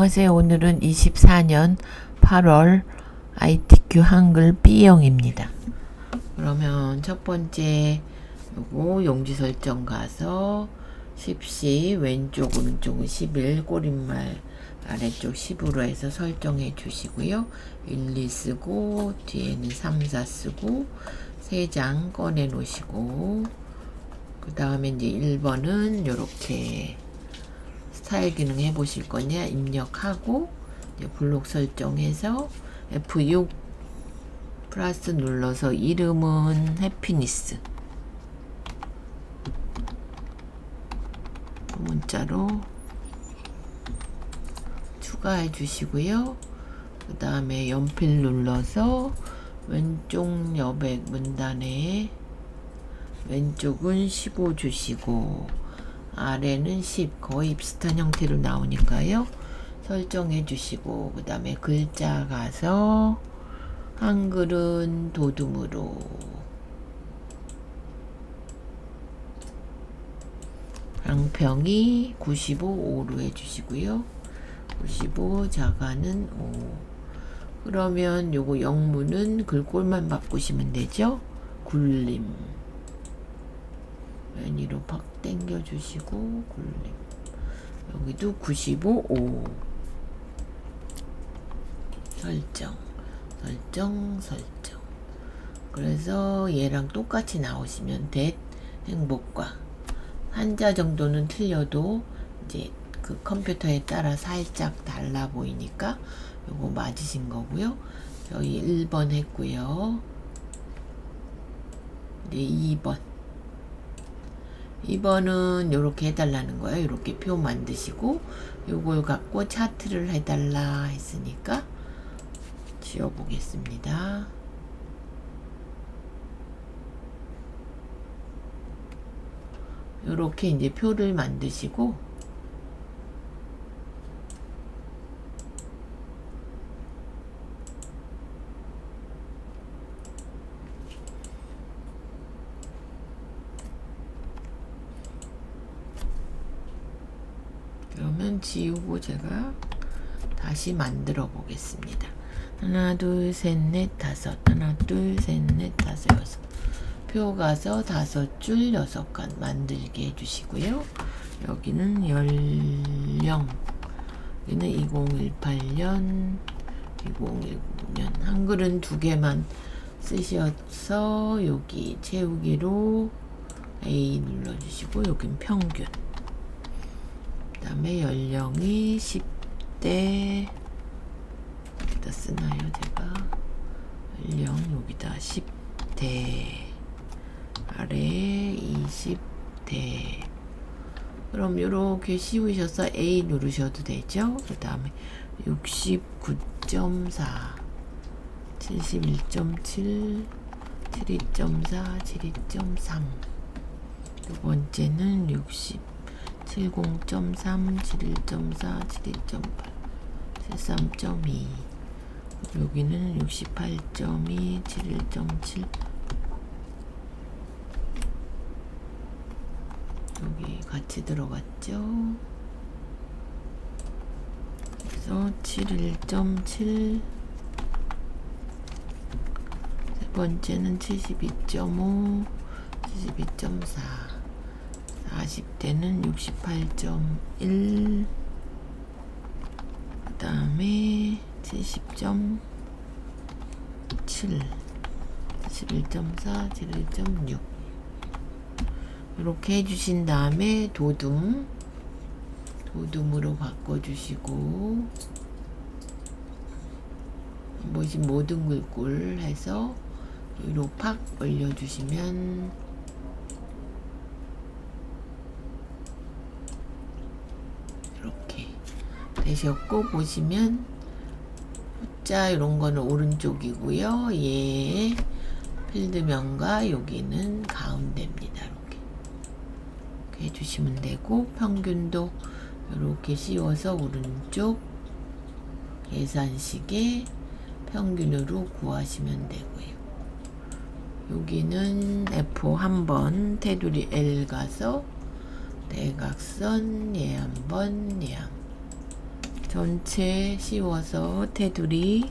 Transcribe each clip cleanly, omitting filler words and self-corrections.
안녕하세요. 오늘은 24년 8월 ITQ 한글 B형입니다. 그러면 첫 번째 요거 용지 설정 가서 10시 왼쪽 오른쪽은 11 꼬릿말 아래쪽 10으로 해서 설정해 주시고요. 1, 2 쓰고 뒤에는 3, 4 쓰고 3장 꺼내 놓으시고 그 다음에 이제 1번은 요렇게 스타일 기능 해보실 거냐 입력하고 이제 블록 설정해서 F6 플러스 눌러서 이름은 해피니스 문자로 추가해 주시고요. 그 다음에 연필 눌러서 왼쪽 여백 문단에 왼쪽은 15 주시고 아래는 10 거의 비슷한 형태로 나오니까요. 설정해 주시고 그 다음에 글자 가서 한글은 도둠으로 양평이 95 5로 해주시고요. 95 자가는 5. 그러면 요거 영문은 글꼴만 바꾸시면 되죠. 굴림 맨 위로 팍 당겨 주시고 굴림 여기도 95 5 설정 그래서 얘랑 똑같이 나오시면 대 행복과 한자 정도는 틀려도 이제 그 컴퓨터에 따라 살짝 달라 보이니까 요거 맞으신 거고요. 저희 1번 했고요. 이제 2번은 요렇게 해달라는 거예요. 요렇게 표 만드시고 요걸 갖고 차트를 해달라 했으니까 지워보겠습니다. 요렇게 이제 표를 만드시고 그러면 지우고 제가 다시 만들어 보겠습니다. 하나 둘 셋 넷 다섯 하나 둘 셋 넷 다섯 여섯 표 가서 5줄 6칸 만들게 해주시고요. 여기는 연령 여기는 2018년 2019년 한글은 2개만 쓰셔서 여기 채우기로 A 눌러주시고 여긴 평균 그 다음에 연령이 10대 여기다 쓰나요 제가 연령 여기다 10대 아래 20대 그럼 요렇게 씌우셔서 A 누르셔도 되죠. 그 다음에 69.4 71.7 72.4 72.3 두 번째는 70.3 71.4 72.8 73.2 여기는 68.2 71.7 여기 같이 들어갔죠. 그래서 71.7 세 번째는 72.5 72.4 40대는 68.1 그 다음에 70.7 71.4 71.6 이렇게 해주신 다음에 도둠으로 바꿔주시고 한 번씩 모든 글꼴 해서 위로 팍 올려주시면 이렇게 되셨고 보시면 숫자 이런 거는 오른쪽이고요. 예 필드명과 여기는 가운데입니다. 이렇게 해주시면 되고 평균도 이렇게 씌워서 오른쪽 계산식에 평균으로 구하시면 되고요. 여기는 F 한번 테두리 L 가서 대각선 얘 한번 얘 전체 씌워서 테두리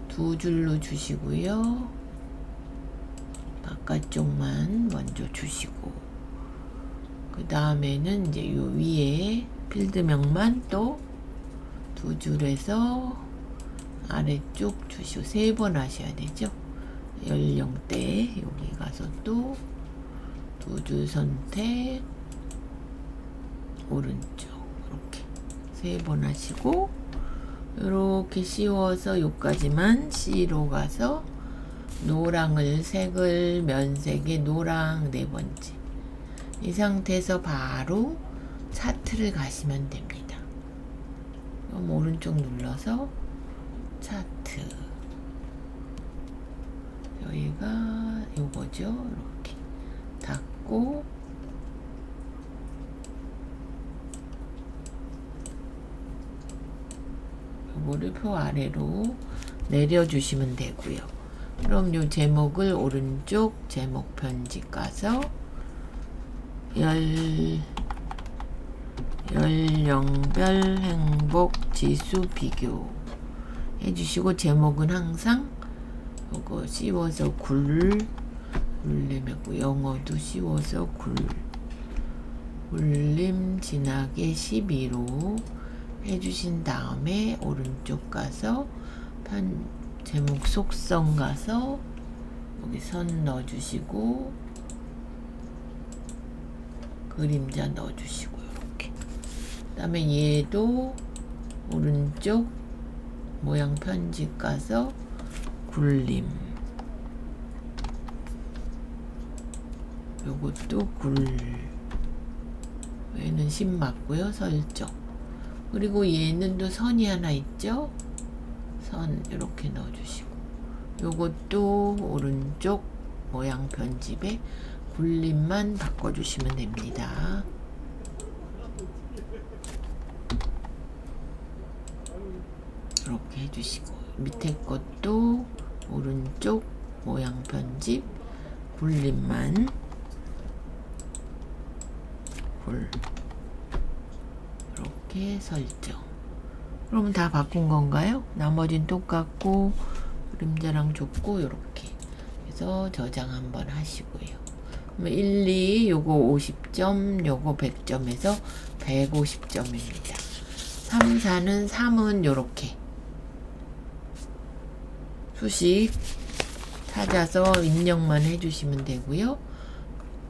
2줄로 주시고요. 바깥쪽만 먼저 주시고, 그 다음에는 이제 요 위에 필드명만 또 2줄에서 아래쪽 주시고 3번 하셔야 되죠. 연령대 여기 가서 또 2줄 선택, 오른쪽 이렇게 3번 하시고, 이렇게 씌워서 여기까지만 C로 가서 노랑을 색을 면색의 노랑 4번째, 이 상태에서 바로 차트를 가시면 됩니다. 그럼 오른쪽 눌러서 차트, 여기가 요거죠. 이렇게 닫고 요거를 표 아래로 내려주시면 되고요. 그럼 요 제목을 오른쪽 제목 편집 가서 연령별 행복 지수 비교 해주시고, 제목은 항상 요거 씌워서 굴림이고, 영어도 씌워서 굴림 진하게 12로 해주신 다음에 오른쪽 가서 제목 속성 가서 여기 선 넣어주시고 그림자 넣어주시고, 이렇게. 그 다음에 얘도 오른쪽 모양 편집 가서 굴림, 요것도 얘는 10 맞고요. 설정. 그리고 얘는 또 선이 하나 있죠. 선 이렇게 넣어주시고, 요것도 오른쪽 모양 편집에 굴림만 바꿔주시면 됩니다. 이렇게 해주시고, 밑에 것도 오른쪽 모양 편집 굴림만 이렇게 설정. 그러면 다 바꾼 건가요? 나머지는 똑같고 그림자랑 줬고 이렇게 해서 저장 한번 하시고요. 1, 2 요거 50점, 요거 100점에서 150점입니다. 3, 4는 3은 요렇게 수식 찾아서 입력만 해주시면 되고요.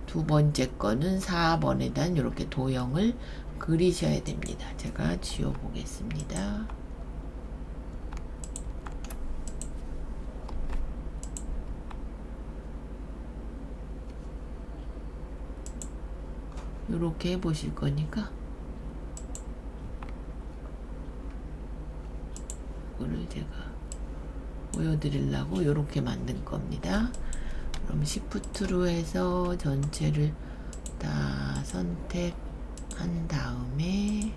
두 번째 거는 4번에다 이렇게 도형을 그리셔야 됩니다. 제가 지워 보겠습니다. 이렇게 해보실 거니까 이거를 제가 보여드리려고 이렇게 만든 겁니다. 그럼 시프트로 해서 전체를 다 선택한 다음에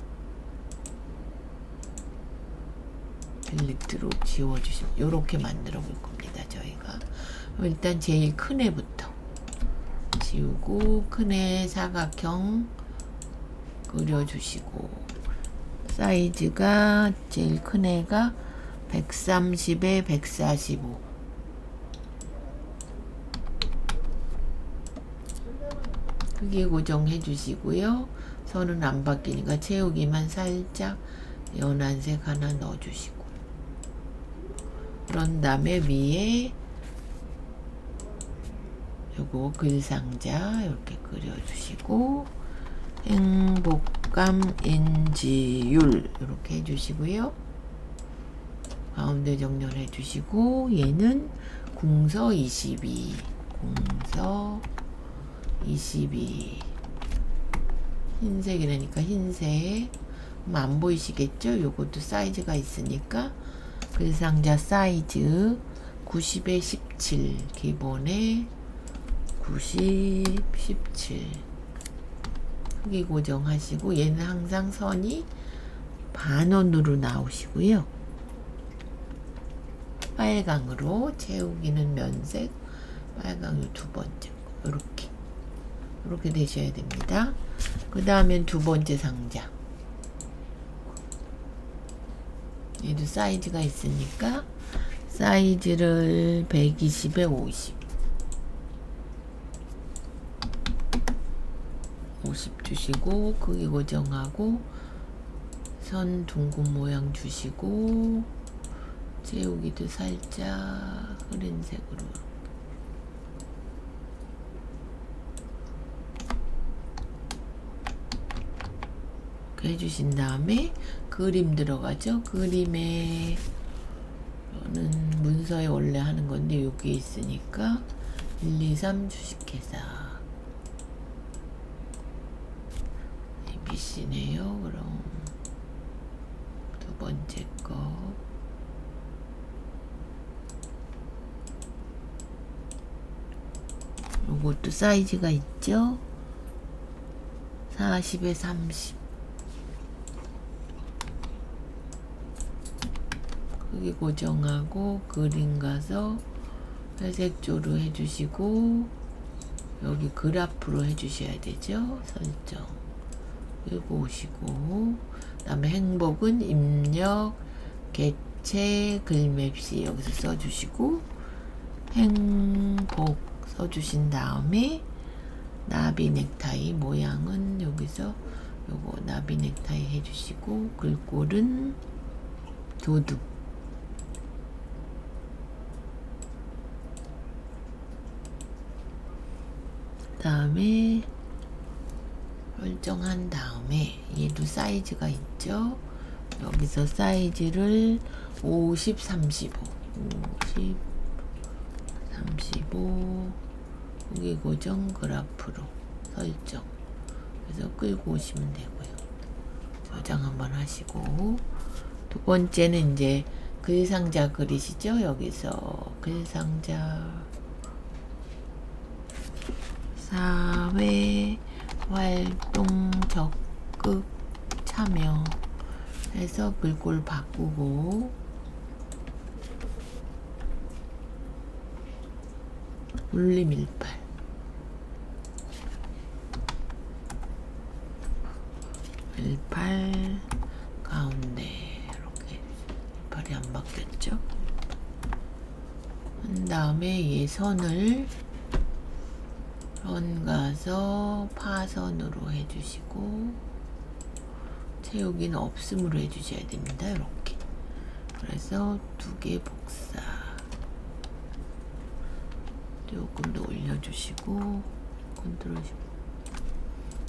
딜리트로 지워주시면 이렇게 만들어 볼 겁니다. 저희가 일단 제일 큰 애부터 지우고 큰 애 사각형 그려주시고, 사이즈가 제일 큰 애가 130에 145, 크기 고정해 주시고요. 선은 안 바뀌니까 채우기만 살짝 연한색 하나 넣어 주시고, 그런 다음에 위에 요거 글상자 이렇게 그려주시고, 행복감 인지율 이렇게 해주시고요. 가운데 정렬해 주시고, 얘는 궁서 22, 궁서 22, 흰색이라니까 흰색 안 보이시겠죠? 요것도 사이즈가 있으니까 글상자 사이즈 90에 17, 기본에 90, 17 크기 고정하시고, 얘는 항상 선이 반원으로 나오시고요. 빨강으로 채우기는 면색 빨강, 두 번째 거 이렇게 되셔야 됩니다. 그 다음엔 두 번째 상자 얘도 사이즈가 있으니까 사이즈를 120에 50 주시고 크기 고정하고 선 둥근 모양 주시고 채우기도 살짝 흐린 색으로 이렇게 해주신 다음에 그림 들어가죠. 그림에 저는 문서에 원래 하는 건데 여기 있으니까 1, 2, 3 주식회사 ABC네요. 그럼 두 번째 거 요것도 사이즈가 있죠. 40에 30 크기 고정하고 그림 가서 회색조로 해주시고 여기 그래프로 해주셔야 되죠. 설정 끌고 오시고 그 다음에 행복은 입력 개체 글맵시 여기서 써주시고 행복 써주신 다음에 나비 넥타이 모양은 여기서 요거 나비 넥타이 해주시고 글꼴은 도둑 다음에 설정한 다음에 얘도 사이즈가 있죠. 여기서 사이즈를 50, 35 50, 35 여기 고정 그래프로 설정 그래서 끌고 오시면 되고요. 저장 한번 하시고 두 번째는 이제 글상자 그리시죠. 여기서 글상자 사회 활동 적극 참여 해서 글꼴 바꾸고 울림 18 가운데 이렇게 18이 안 바뀌었죠. 한 다음에 얘 선을 선 가서 파선으로 해주시고 채우기는 없음으로 해주셔야 됩니다. 이렇게 그래서 두 개 복사 조금 더 올려주시고 컨트롤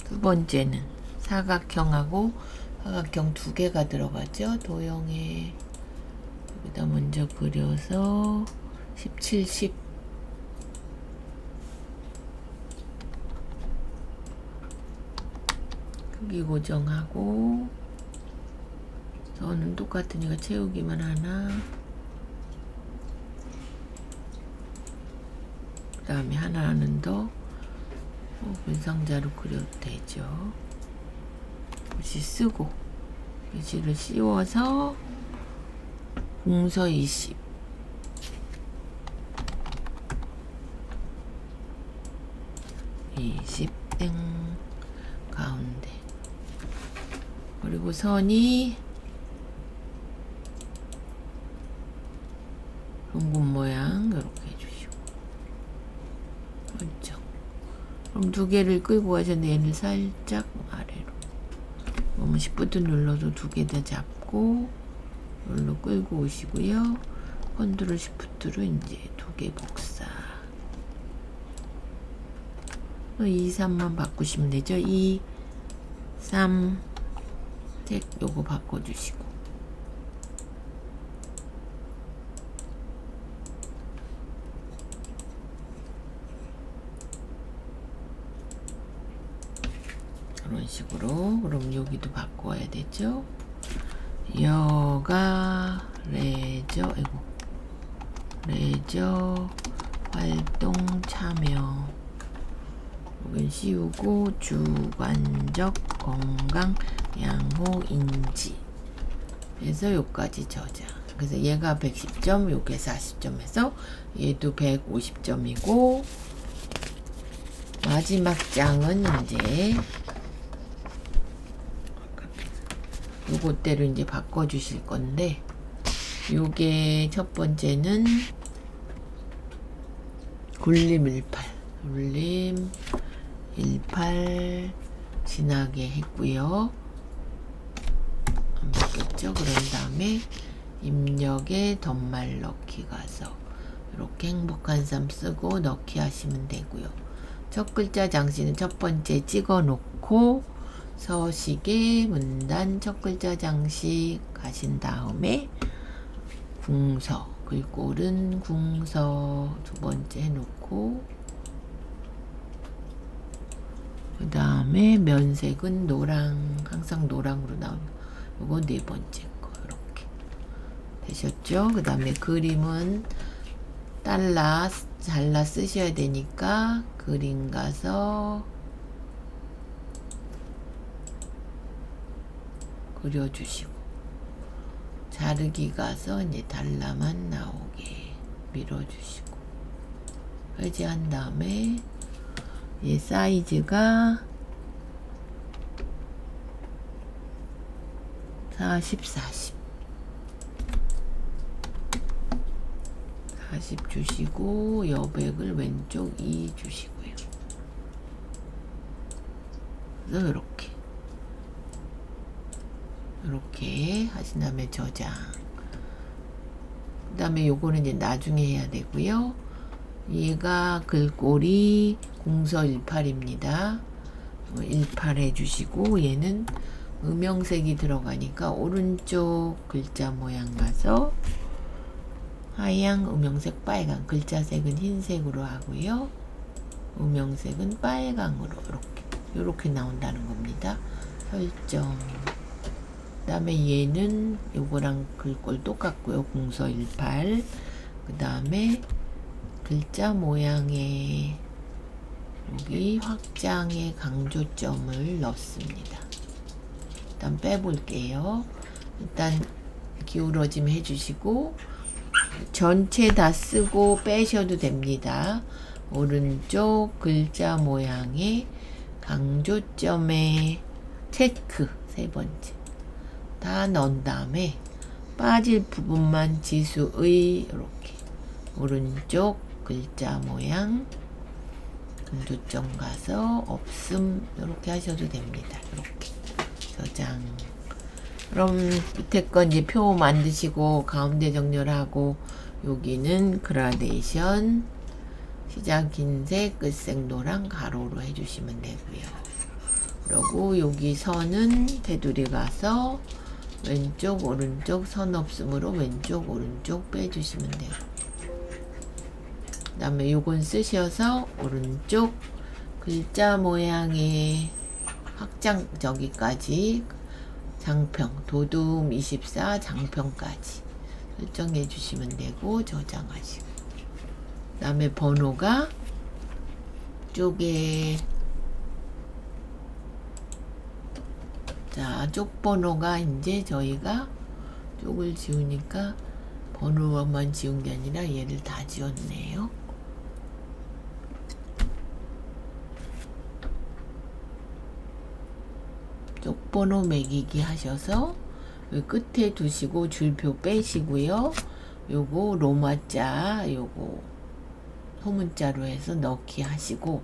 두 번째는 사각형하고 사각형 두 개가 들어가죠. 도형에 여기다 먼저 그려서 17, 10 크기 고정하고 선은 똑같으니까 채우기만 하나 그 다음에 하나는 더 글상자로 그려도 되죠. 글씨 쓰고 글씨를 씌워서 공서 20 땡 가운데 그리고 선이 둥근 모양 이렇게 해주시고 그렇죠. 그럼 두 개를 끌고 가셨는데 얘를 살짝 아래로 너무 Shift 눌러도 두 개 다 잡고 여기로 끌고 오시고요. 컨트롤 Shift로 이제 두 개 복사 2, 3만 바꾸시면 되죠. 2, 3 색 요거 바꿔주시고 이런 식으로 그럼 여기도 바꿔야 되죠. 여가 레저 활동 참여 여긴 씌우고 주관적 건강 양호 인지 그래서 요까지 저장 그래서 얘가 110점 요게 40점 해서 얘도 150점이고 마지막 장은 이제 요것대로 이제 바꿔 주실 건데 요게 첫 번째는 굴림 18, 굴림 18 진하게 했고요. 안 바뀌었죠? 그런 다음에 입력에 덧말 넣기 가서 이렇게 행복한 삶 쓰고 넣기 하시면 되고요. 첫 글자 장씨는 첫 번째 찍어 놓고 서식에 문단 첫 글자 장씨 가신 다음에 궁서 글꼴은 궁서 두 번째 해놓고 그 다음에 면색은 노랑, 항상 노랑으로 나오는 요거 네 번째 거 이렇게 되셨죠? 그 다음에 그림은 잘라 쓰셔야 되니까 그림 가서 그려주시고 자르기 가서 이제 달라만 나오게 밀어주시고 해제한 다음에 얘 사이즈가 40 주시고 여백을 왼쪽 2 주시고요. 그래서 이렇게 하신 다음에 저장. 그 다음에 요거는 이제 나중에 해야 되고요. 얘가 글꼴이 궁서 18입니다. 18 해주시고 얘는 음영색이 들어가니까 오른쪽 글자 모양 가서 하양, 음영색, 빨강. 글자색은 흰색으로 하고요. 음영색은 빨강으로 이렇게 나온다는 겁니다. 설정. 그 다음에 얘는 요거랑 글꼴 똑같고요. 궁서 18. 그 다음에 글자 모양에 여기 확장의 강조점을 넣습니다. 일단 빼볼게요. 일단 기울어짐 해주시고 전체 다 쓰고 빼셔도 됩니다. 오른쪽 글자 모양의 강조점에 체크 세 번째 다 넣은 다음에 빠질 부분만 지수의 이렇게 오른쪽 글자 모양 강조점 가서 없음 이렇게 하셔도 됩니다. 이렇게 저장. 그럼 밑에 건 이제 표 만드시고 가운데 정렬하고 여기는 그라데이션 시작 흰색 끝색 노랑 가로로 해주시면 되고요. 그리고 여기 선은 테두리 가서 왼쪽 오른쪽 선 없음으로 왼쪽 오른쪽 빼주시면 돼요. 그 다음에 요건 쓰셔서 오른쪽 글자 모양의 확장 저기까지 장평 도둠 24 장평까지 설정해 주시면 되고 저장하시고 그 다음에 번호가 쪽에 자, 쪽 번호가 이제 저희가 쪽을 지우니까 번호만 지운 게 아니라 얘를 다 지웠네요. 쪽 번호 매기기 하셔서 여기 끝에 두시고 줄표 빼시고요. 요거 로마자 요거 소문자로 해서 넣기 하시고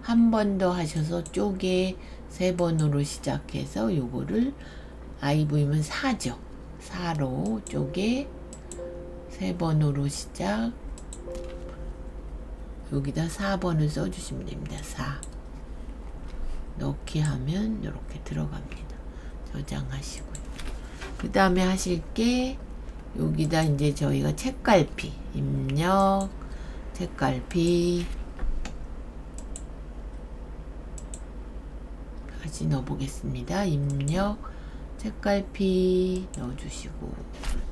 한 번 더 하셔서 쪽에 3번으로 시작해서 요거를 IV면 4죠. 4로 쪽에 3번으로 시작 여기다 4번을 써주시면 됩니다. 4 넣기 하면 이렇게 들어갑니다. 저장하시고요. 그 다음에 하실 게 여기다 이제 저희가 책갈피 입력 책갈피 다시 넣어보겠습니다. 입력 책갈피 넣어주시고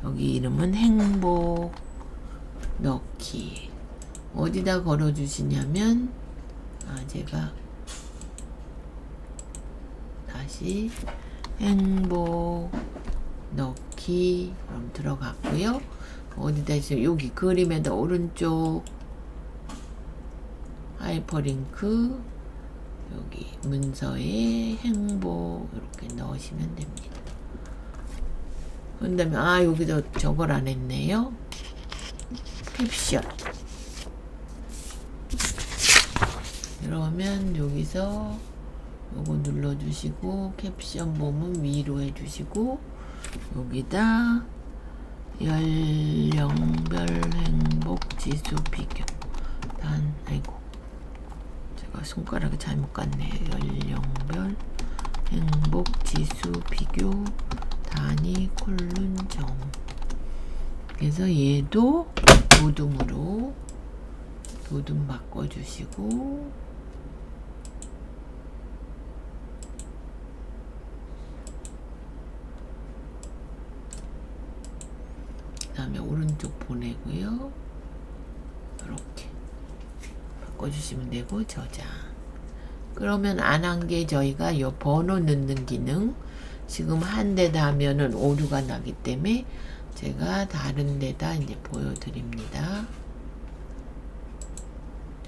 여기 이름은 행복 넣기 어디다 걸어주시냐면 제가 다시 행복 넣기 그럼 들어갔고요. 어디다 있어요? 여기 그림에다 오른쪽 하이퍼링크 여기 문서에 행복 이렇게 넣으시면 됩니다. 그 다음에 여기도 저걸 안 했네요. 캡션. 그러면 여기서 요거 눌러주시고 캡션 보면 위로 해주시고 여기다 연령별 행복 지수 비교 아이고 제가 손가락을 잘못 갔네. 연령별 행복 지수 비교 단위 콜론 점. 그래서 얘도 도둠으로 도둠 바꿔주시고 그 다음에 오른쪽 보내고요. 이렇게 바꿔주시면 되고 저장. 그러면 안 한 게 저희가 요 번호 넣는 기능 지금 한 데다 하면은 오류가 나기 때문에 제가 다른 데다 이제 보여드립니다.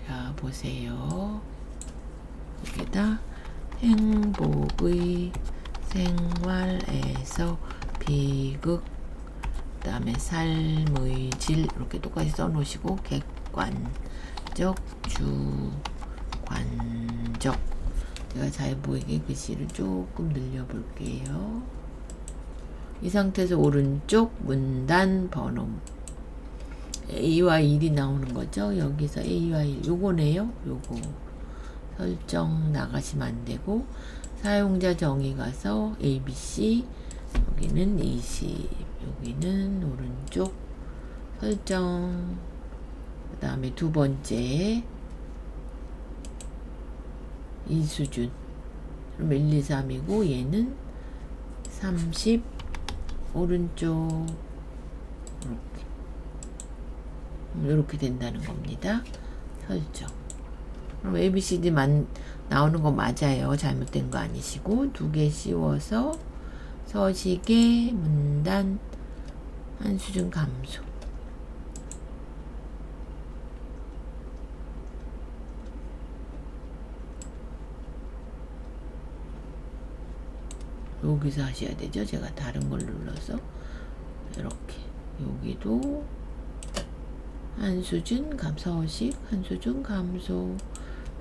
자 보세요. 여기다 행복의 생활에서 비극 그 다음에 삶의 질 이렇게 똑같이 써놓으시고 객관적 주관적 제가 잘 보이게 글씨를 조금 늘려볼게요. 이 상태에서 오른쪽 문단 번호 A와 1이 나오는 거죠. 여기서 A와 1 요거네요. 요거 설정 나가시면 안 되고 사용자 정의 가서 ABC 여기는 20 여기는 오른쪽 설정 그 다음에 두 번째 이 수준 그럼 1, 2, 3이고 얘는 30 오른쪽 이렇게 된다는 겁니다. 설정. 그럼 ABCD만 나오는 거 맞아요. 잘못된 거 아니시고 두 개 씌워서 서식의 문단 한 수준 감소. 여기서 하셔야 되죠. 제가 다른 걸 눌러서 이렇게 여기도 한 수준 서식 한 수준 감소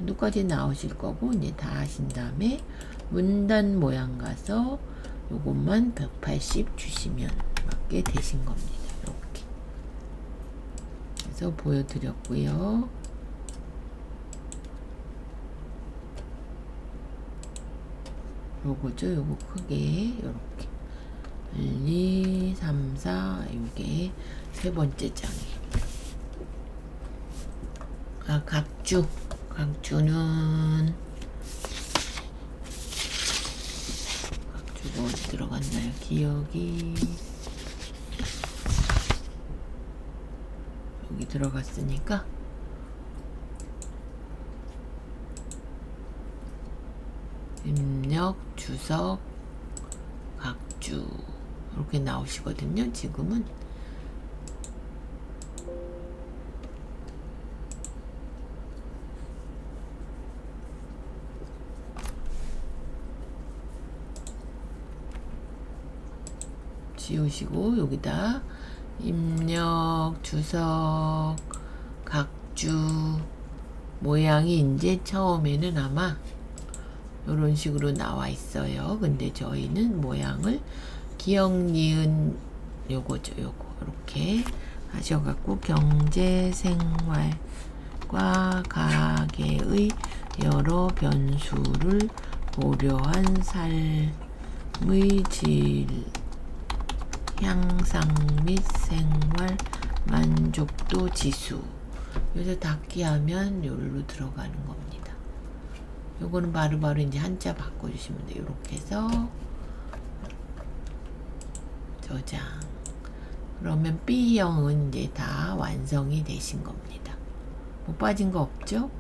누까지 나오실 거고 이제 다 하신 다음에 문단 모양 가서 요것만 180 주시면 맞게 되신 겁니다. 이렇게 그래서 보여드렸고요. 요거죠. 요거 크게 이렇게 1, 2, 3, 4 이게 세 번째 장이에요. 각주는 각주가 어디 들어갔나요? 기억이 여기 들어갔으니까 입력 주석 각주 이렇게 나오시거든요. 지금은 지우시고 여기다 입력 주석 각주 모양이 이제 처음에는 아마 이런 식으로 나와 있어요. 근데 저희는 모양을 기억 니은 요거죠. 요거 이렇게 하셔갖고 경제생활과 가계의 여러 변수를 고려한 삶의 질 향상 및 생활 만족도 지수 여기서 닫기 하면 여기로 들어가는 겁니다. 요거는 바로바로 이제 한자 바꿔주시면 돼요. 이렇게 해서 저장. 그러면 B형은 이제 다 완성이 되신 겁니다. 못 빠진 거 없죠?